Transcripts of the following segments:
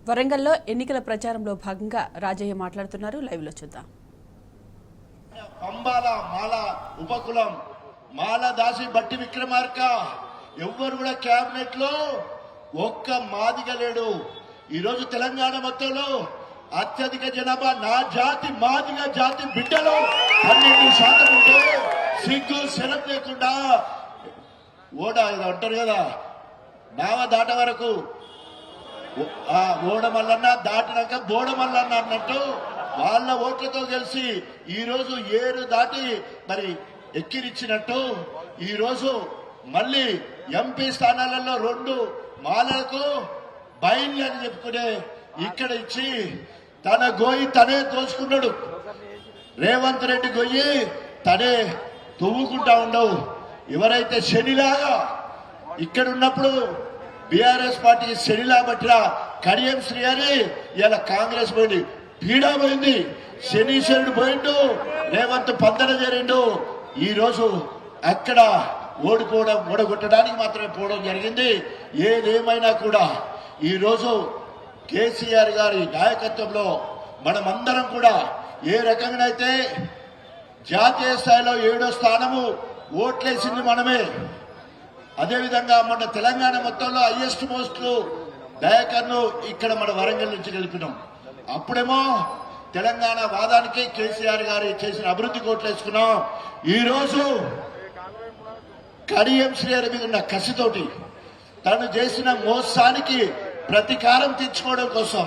వరంగల్లో ఎన్నికల ప్రచారంలో భాగంగా రాజయ్య మాట్లాడుతున్నారు. లైవ్ లో చూద్దాం. పంబాల మాల ఉపకులం మాల దాసి బట్టి విక్రమార్క ఎవ్వరు కూడా కేబినెట్ లో ఒక్క మాదిగ లేడు. ఈ రోజు తెలంగాణ మొత్తంలో అత్యధిక జనాభా నా జాతి మాదిగ జాతి బిడ్డలు 12% ఉంటే సిగ్గు శరం లేకుండా అంటారు కదా, నావ దాట వరకు ఓడమల్లన్న దాటినాక బోడమల్లన్న అన్నట్టు వాళ్ళ ఓట్లతో కలిసి ఈ రోజు ఏరు దాటి మరి ఎక్కిరిచ్చినట్టు ఈ రోజు మళ్ళీ ఎంపీ స్థానాలలో 2 మాలలకు బయలు అని చెప్పుకునే ఇక్కడ ఇచ్చి తన గోయి తనే దోచుకున్నాడు. రేవంత్ రెడ్డి గొయ్యి తనే తవ్వుకుంటా ఉండవు. ఎవరైతే శనిలాగా ఇక్కడ ఉన్నప్పుడు బీఆర్ఎస్ పార్టీ శనిలా పట్టిన కడియం శ్రీ అని ఇలా కాంగ్రెస్ పోయింది, పీడా పోయింది, శనీశ్వరుడు పోయిండు, రేవంత్ పందన చేరిండు. ఈ రోజు అక్కడ ఓడగొట్టడానికి మాత్రమే పోవడం జరిగింది. ఏదేమైనా కూడా ఈ రోజు కేసీఆర్ గారి నాయకత్వంలో మనమందరం కూడా ఏ రకంగానైతే జాతీయ స్థాయిలో 7వ స్థానము ఓట్లేసింది మనమే, అదేవిధంగా మన తెలంగాణ మొత్తంలో హైయెస్ట్ పోస్టులు దయాకర్ను ఇక్కడ మన వరంగల్ నుంచి గెలిపినాం. అప్పుడేమో తెలంగాణ వాదానికి కేసీఆర్ గారు చేసిన అభివృద్ధి కోట్లేసుకున్నాం. ఈ రోజు కడియం శ్రీహరి మీద ఉన్న కసితోటి తను చేసిన మోసానికి ప్రతీకారం తీర్చుకోవడం కోసం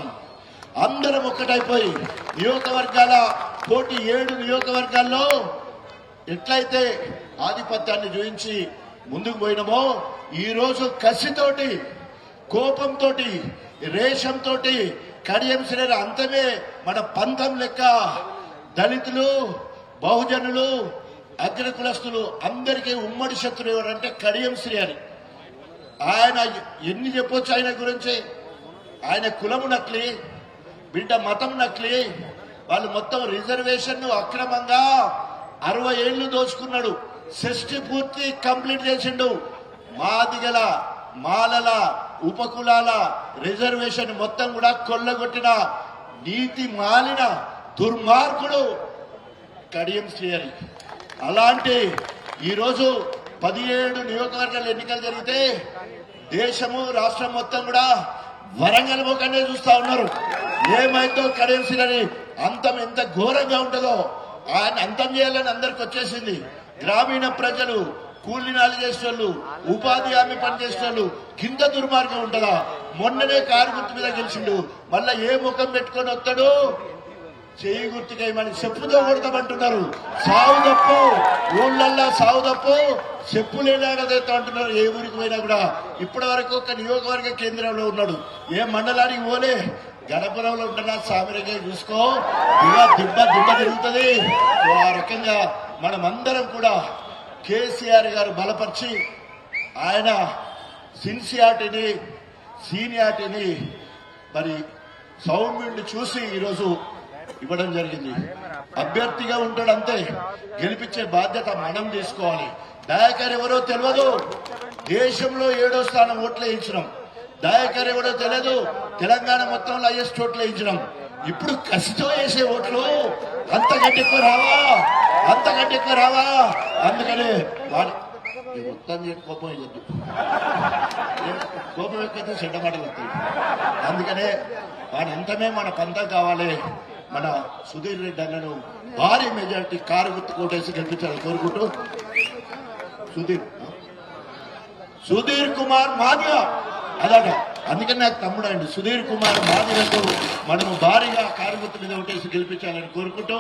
అందరం ఒక్కటైపోయి నియోజకవర్గాల పోటీ 7 నియోజకవర్గాల్లో ఎట్లయితే ఆధిపత్యాన్ని చూపించి ముందుకు పోయినామో ఈ రోజు కసితోటి కోపంతో రేషంతో కడియం శ్రీహరి అంతమే మన పంతం లెక్క దళితులు బహుజనులు అగ్రకులస్తులు అందరికీ ఉమ్మడి శత్రువు ఎవరంటే కడియం శ్రీహరి. ఆయన ఎన్ని చెప్పొచ్చు ఆయన గురించి, ఆయన కులము నక్లి, బిడ్డ మతం నక్లి, వాళ్ళు మొత్తం రిజర్వేషన్ అక్రమంగా 60 ఏళ్లు దోచుకున్నాడు. 60 పూర్తి కంప్లీట్ చేసిండు. మాదిగల మాలల ఉపకులాల రిజర్వేషన్ మొత్తం కూడా కొల్లగొట్టిన నీతి మాలిన దుర్మార్గుడు కడియం శ్రీహరి. అలాంటి ఈరోజు 17 నియోజకవర్గాల ఎన్నికలు జరిగితే దేశము రాష్ట్రం మొత్తం కూడా వరంగల్ ముఖంగా చూస్తా ఉన్నారు. ఏమైతే కడియం శ్రీహరి అంతం ఎంత ఘోరంగా ఉంటుందో ఆయన అంతం చేయాలని అందరికి వచ్చేసింది. గ్రామీణ ప్రజలు, కూలీనాలు చేసేవాళ్ళు, ఉపాధి హామీ పనిచేసేవాళ్ళు కింద దుర్మార్గం ఉంటుందా? మొన్ననే కారు గుర్తు మీద గెలిచిండు, మళ్ళా ఏ ముఖం పెట్టుకొని వస్తాడు? చేయి గుర్తుకేమని చెప్పుతో కొడతామంటున్నారు. సాగు తప్పు ఊళ్ళల్లో సాగు తప్పు చెప్పులేనాడదైతే అంటున్నారు. ఏ ఊరికి పోయినా కూడా ఇప్పటి వరకు ఒక నియోజకవర్గ కేంద్రంలో ఉన్నాడు, ఏ మండలానికి పోలే. గణపురంలో ఉంటున్నా సామిరంగా చూసుకో, దిబ్బ తిరుగుతుంది. ఆ రకంగా మనమందరం కూడా కేసీఆర్ గారు బలపరిచి ఆయన సిన్సియారిటీని సీనియారిటీని మరి సౌమ్యుడిని చూసి ఈరోజు ఇవ్వడం జరిగింది. అభ్యర్థిగా ఉంటాడు అంతే, గెలిపించే బాధ్యత మనం తీసుకోవాలి. దయాకర్ ఎవరో తెలియదు, దేశంలో 7వ స్థానం ఓట్లు వేయించినాం. దయాకర్ ఎవరో తెలియదు, తెలంగాణ మొత్తంలో హైయెస్ట్ ఓట్లు వేయించినాం. ఇప్పుడు కసితో వేసే ఓట్లు అంతకంటే ఎక్కువ రావా? అందుకని మొత్తం కోపం వేయద్దు, కోపం ఎక్కితే చెడ్డ మాటలు వస్తాయి. అందుకనే వాడి అంతమే మన పంతం కావాలి. మన సుధీర్ రెడ్డి అన్నను భారీ మెజారిటీ కారు గుర్తు కోటేసి గెలిపించాలని కోరుకుంటూ, సుధీర్ కుమార్ మాదిగ అదట. అందుకని నాకు తమ్ముడు అండి సుధీర్ కుమార్ మాదిగకు మనము భారీగా కారు గుర్తు మీద ఓటేసి గెలిపించాలని కోరుకుంటూ,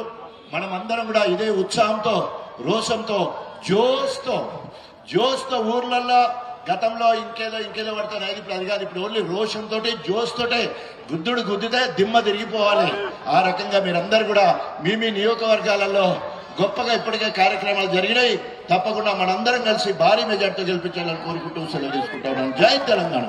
మనం అందరం కూడా ఇదే ఉత్సాహంతో, రోషంతో, జోస్తో ఊర్లలో గతంలో ఇంకేదో పడతారు. ఇప్పుడు అది కాదు, ఇప్పుడు ఓన్లీ రోషంతో జోస్తోటే గుద్దితే దిమ్మ తిరిగిపోవాలి. ఆ రకంగా మీరందరూ కూడా మీ నియోజకవర్గాలలో గొప్పగా ఇప్పటికే కార్యక్రమాలు జరిగినాయి. తప్పకుండా మనందరం కలిసి భారీ మెజార్టీతో గెలిపించాలని కోరుకుంటూ సెలవు తీసుకుంటా ఉన్నాను. జై తెలంగాణ.